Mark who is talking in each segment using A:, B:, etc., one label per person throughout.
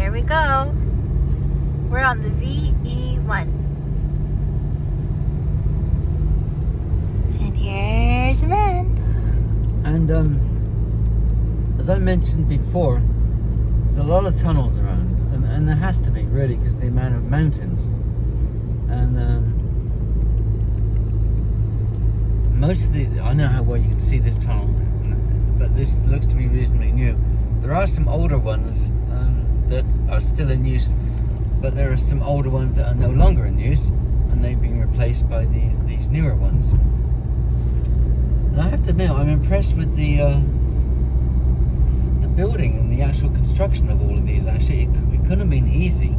A: here we go. We're on the VE1. And here's the man.
B: And as I mentioned before, there's a lot of tunnels around, and there has to be, really, because the amount of mountains. And most of the, I know how well you can see this tunnel, but this looks to be reasonably new. There are some older ones that are still in use, but there are some older ones that are no longer in use, and they've been replaced by these newer ones. And I have to admit, I'm impressed with the building and the actual construction of all of these. Actually, it couldn't have been easy. I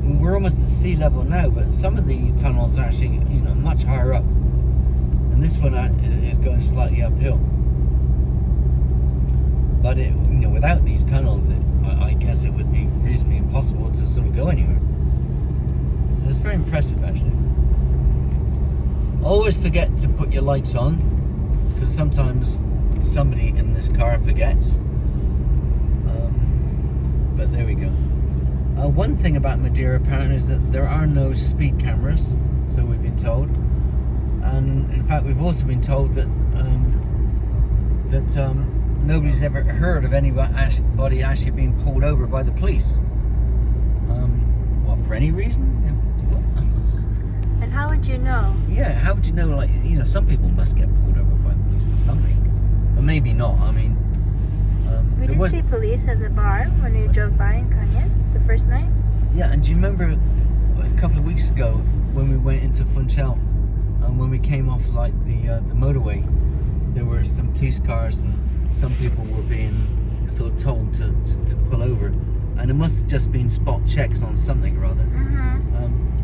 B: mean, we're almost at sea level now, but some of the tunnels are actually, much higher up, and this one is going slightly uphill. But without these tunnels, I guess it would be reasonably impossible to sort of go anywhere. So it's very impressive, actually. Always forget to put your lights on, because sometimes somebody in this car forgets. But there we go. One thing about Madeira apparently is that there are no speed cameras, so we've been told. And in fact, we've also been told that nobody's ever heard of anybody actually being pulled over by the police. Well, for any reason?
A: And how would you know?
B: Yeah, how would you know? Like, some people must get pulled over by the police for something, but maybe not. I mean,
A: we did see police at the bar when we drove by in Cañas the first night.
B: Yeah, and do you remember a couple of weeks ago when we went into Funchal, and when we came off like the motorway, there were some police cars, and some people were being sort of told to pull over, and it must have just been spot checks on something or other.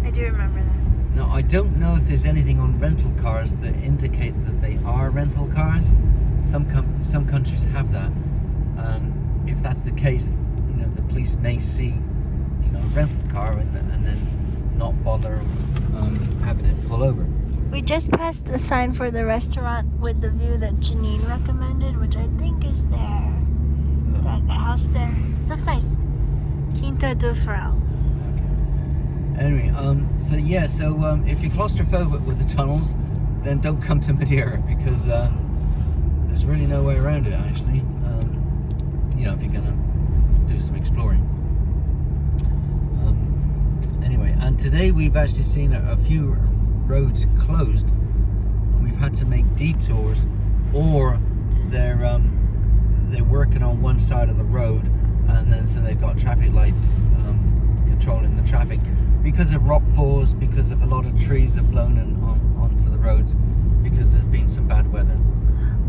A: I do remember that.
B: Now, I don't know if there's anything on rental cars that indicate that they are rental cars. Some countries have that, and if that's the case, the police may see, a rental car and then not bother having it pull over.
A: We just passed a sign for the restaurant with the view that Janine recommended, which I think is there. That house there. Looks nice. Quinta do Farol.
B: Okay. Anyway, so if you're claustrophobic with the tunnels, then don't come to Madeira, because there's really no way around it, actually. If you're gonna do some exploring. Anyway, and today we've actually seen a few roads closed, and we've had to make detours, or they're working on one side of the road, and then so they've got traffic lights controlling the traffic because of rock falls, because of a lot of trees have blown onto the roads, because there's been some bad weather.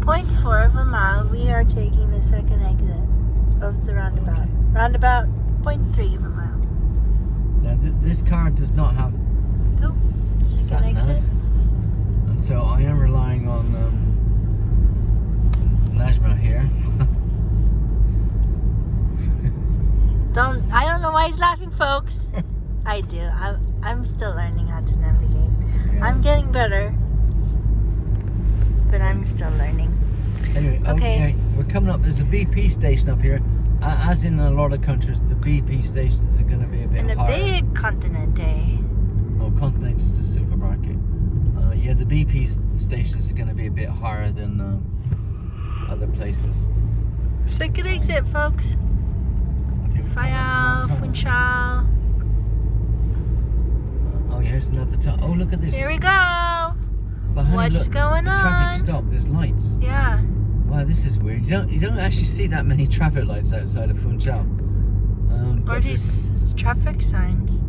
A: 0.4 of a mile, we are taking the second exit of the roundabout. Okay. Roundabout 0.3 of a mile.
B: Now this car does not have
A: second exit,
B: and so I am relying on Najma here.
A: I don't know why he's laughing, folks. I do. I'm still learning how to navigate. Yeah. I'm getting better, but I'm still learning.
B: Anyway, okay, we're coming up. There's a BP station up here. As in a lot of countries, the BP stations are going to be a bit higher.
A: And a big Continente.
B: Oh, Continente is a supermarket. Yeah, the BP stations are going to be a bit higher than other places.
A: Second exit, folks.
B: Okay,
A: Fayal, Funchal.
B: Oh, here's another tunnel. Oh, look at this.
A: Here we go.
B: Honey,
A: what's going on?
B: The traffic stopped. There's lights.
A: Yeah.
B: Wow, this is weird. You don't actually see that many traffic lights outside of Funchal.
A: Or these traffic signs.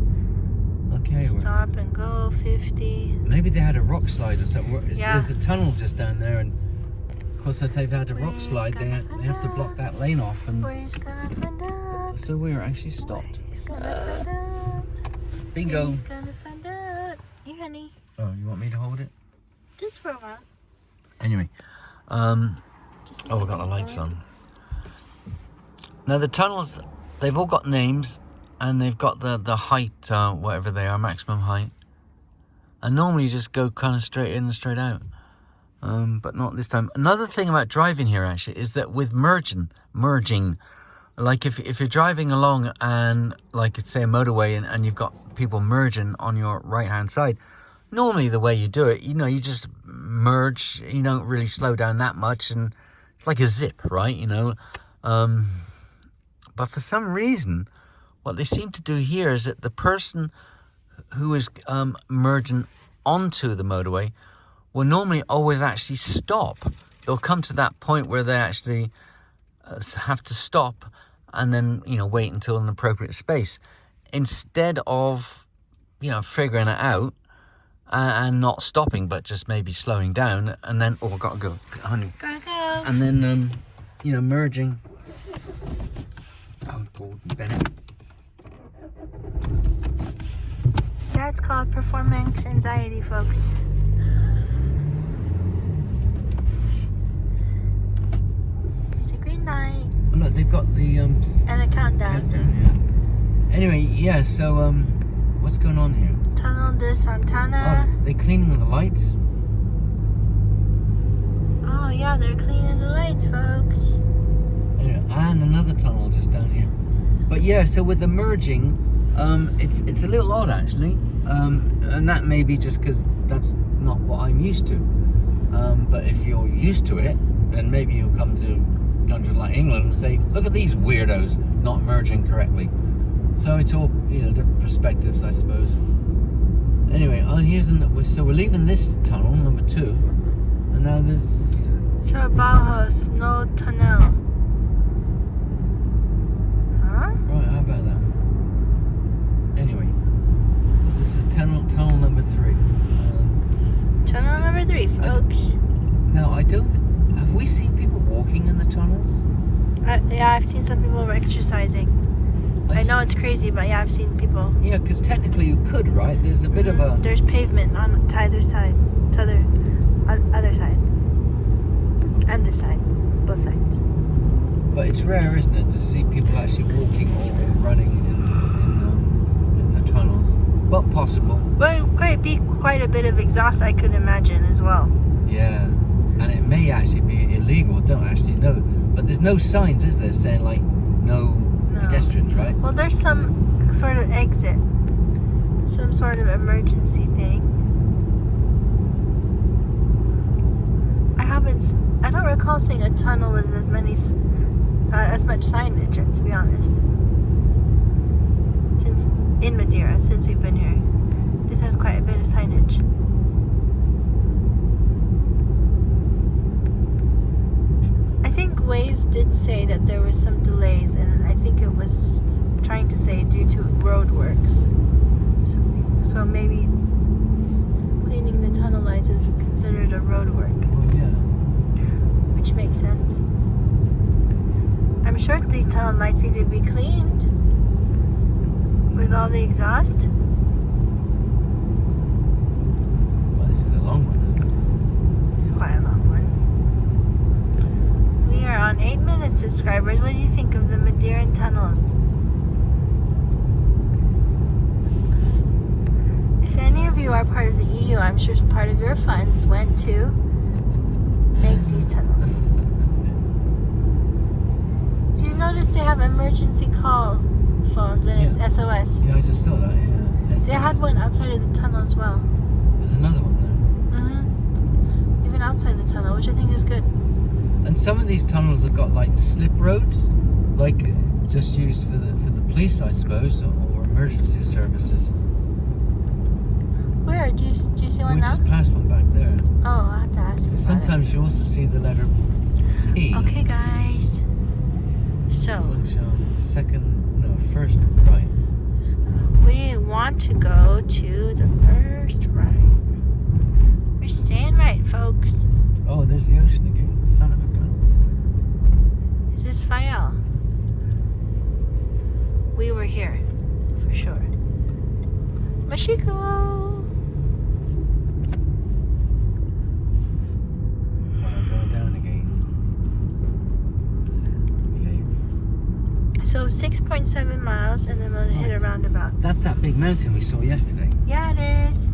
B: Okay.
A: Stop and go 50.
B: Maybe they had a rock slide or something. Yeah. There's a tunnel just down there, and of course, if they've had a rock slide, they have to block that lane off. And
A: where's gonna find out?
B: So we're actually stopped.
A: Where's gonna find out?
B: Bingo.
A: Where's gonna find out? Here, honey.
B: Oh, you want me to hold it?
A: Just for a while.
B: Anyway, we've got the lights on. Now the tunnels, they've all got names, and they've got the height, whatever they are, maximum height. And normally you just go kind of straight in and straight out. But not this time. Another thing about driving here, actually, is that with merging, Like if you're driving along and like it's say a motorway and you've got people merging on your right hand side, normally the way you do it, you know, you just merge, you don't really slow down that much, and it's like a zip, right? You know, but for some reason what they seem to do here is that the person who is merging onto the motorway will normally always actually stop. They'll come to that point where they actually have to stop and then, you know, wait until an appropriate space, instead of, you know, figuring it out and not stopping, but just maybe slowing down and then, oh, I've got to go, honey.
A: Gotta go.
B: And then, you know, merging. Oh, Gordon Bennett.
A: Yeah, it's called performance anxiety, folks. It's a green light.
B: Oh, look, they've got the
A: And a countdown.
B: yeah. Anyway, yeah. So what's going on here?
A: Tunnel de Santana.
B: Oh, they're cleaning the lights.
A: Oh yeah, they're cleaning the lights, folks.
B: Anyway, and another tunnel just down here. But yeah, so with the merging, it's a little odd actually, and that may be just because that's not what I'm used to. But if you're used to it, then maybe you'll come to countries like England and say, look at these weirdos not merging correctly. So it's all, you know, different perspectives, I suppose. Anyway, so we're leaving this tunnel, number 2, and now there's
A: Trabajos no tunnel. Huh?
B: right. How about that? Anyway, this is tunnel number 3.
A: Tunnel number 3, folks.
B: Now have we seen people walking in the tunnels?
A: Yeah, I've seen some people exercising. I know it's crazy, but yeah, I've seen people.
B: Yeah, because technically you could, right? There's a bit of a...
A: There's pavement on to either side. To other side. And this side. Both sides.
B: But it's rare, isn't it, to see people actually walking or running in the tunnels. But possible.
A: But it be quite a bit of exhaust, I could imagine, as well.
B: Yeah. And it may actually be illegal, don't actually know. But there's no signs, is there, saying like no pedestrians, right?
A: Well, there's some sort of exit. Some sort of emergency thing. I don't recall seeing a tunnel with as much signage, to be honest. Since in Madeira, since we've been here, this has quite a bit of signage. I think Waze did say that there was some delays, and I think it was trying to say due to road works. So maybe cleaning the tunnel lights is considered a road work.
B: Well, yeah.
A: Which makes sense. I'm sure these tunnel lights need to be cleaned with all the exhaust.
B: Well, this is a long one, isn't
A: It's quite a long one. We are on 8 minutes, subscribers. What do you think of the Madeiran tunnels? If any of you are part of the EU, I'm sure part of your funds went to make these tunnels. Did you notice they have emergency call phones and it's SOS?
B: Yeah, I just saw that, yeah.
A: They had one outside of the tunnel as well.
B: There's another one there.
A: Even outside the tunnel, which I think is good.
B: And some of these tunnels have got like slip roads, like just used for the police, I suppose, or emergency services.
A: Where? Do you see one
B: We
A: now?
B: just passed one back there.
A: Oh, I'll have to ask you about
B: Sometimes you also see the letter P.
A: Okay, guys. So,
B: first right.
A: we want to go to the first right. We're staying right, folks.
B: Oh, there's the ocean again. Son of a gun.
A: Is this Fayal? We were here, for sure. Mashiko!
B: Going down again.
A: So 6.7 miles, and then we'll hit a roundabout.
B: That's that big mountain we saw yesterday.
A: Yeah, it is.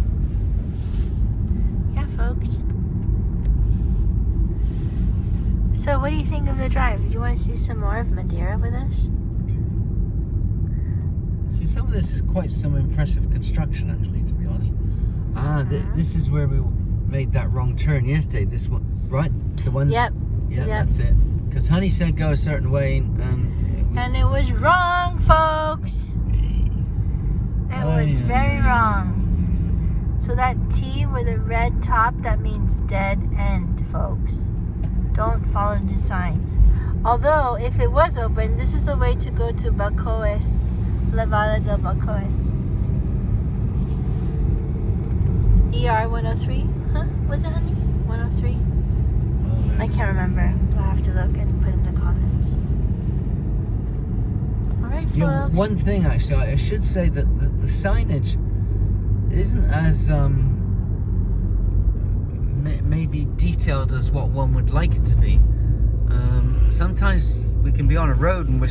A: Yeah, folks. So what do you think of the drive? Do you want to see some more of Madeira with us?
B: See, some of this is quite some impressive construction, actually, to be honest. This is where we made that wrong turn yesterday. This one, right? The one.
A: Yep.
B: Yeah,
A: Yep.
B: that's it. Because Honey said go a certain way,
A: And it was wrong, folks. It was very wrong. So that T with a red top, that means dead end, folks. Don't follow the signs. Although, if it was open, this is the way to go to Balcoes, Levada del Balcoes. ER 103? Huh? Was it, honey? 103? I can't remember. I'll have to look and put in the comments. Alright, folks.
B: Yeah, one thing, actually, I should say that the signage isn't as maybe detailed as what one would like it to be. Sometimes we can be on a road and we're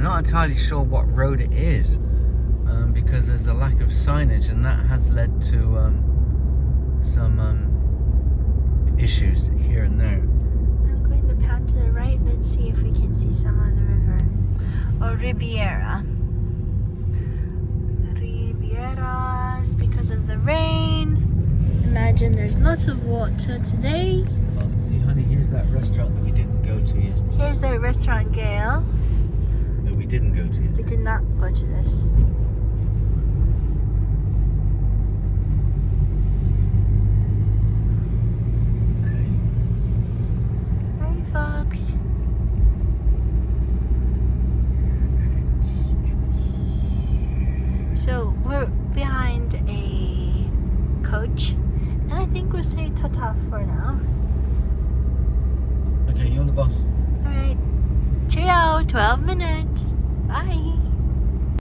B: not entirely sure what road it is, because there's a lack of signage, and that has led to some issues here and there.
A: I'm going to pound to the right. Let's see if we can see some of the river. Or Riviera. Rivieras, because of the rain. Imagine there's lots of water today.
B: Oh, see, honey, here's that restaurant that we didn't go to yesterday.
A: Here's the restaurant, Gail.
B: That we didn't go to yesterday.
A: We did not go to this.
B: Okay.
A: Hi, folks. So we're behind a coach, and I think we'll say ta-ta for now.
B: Okay, you're the boss.
A: Alright. Cheerio, 12 minutes. Bye.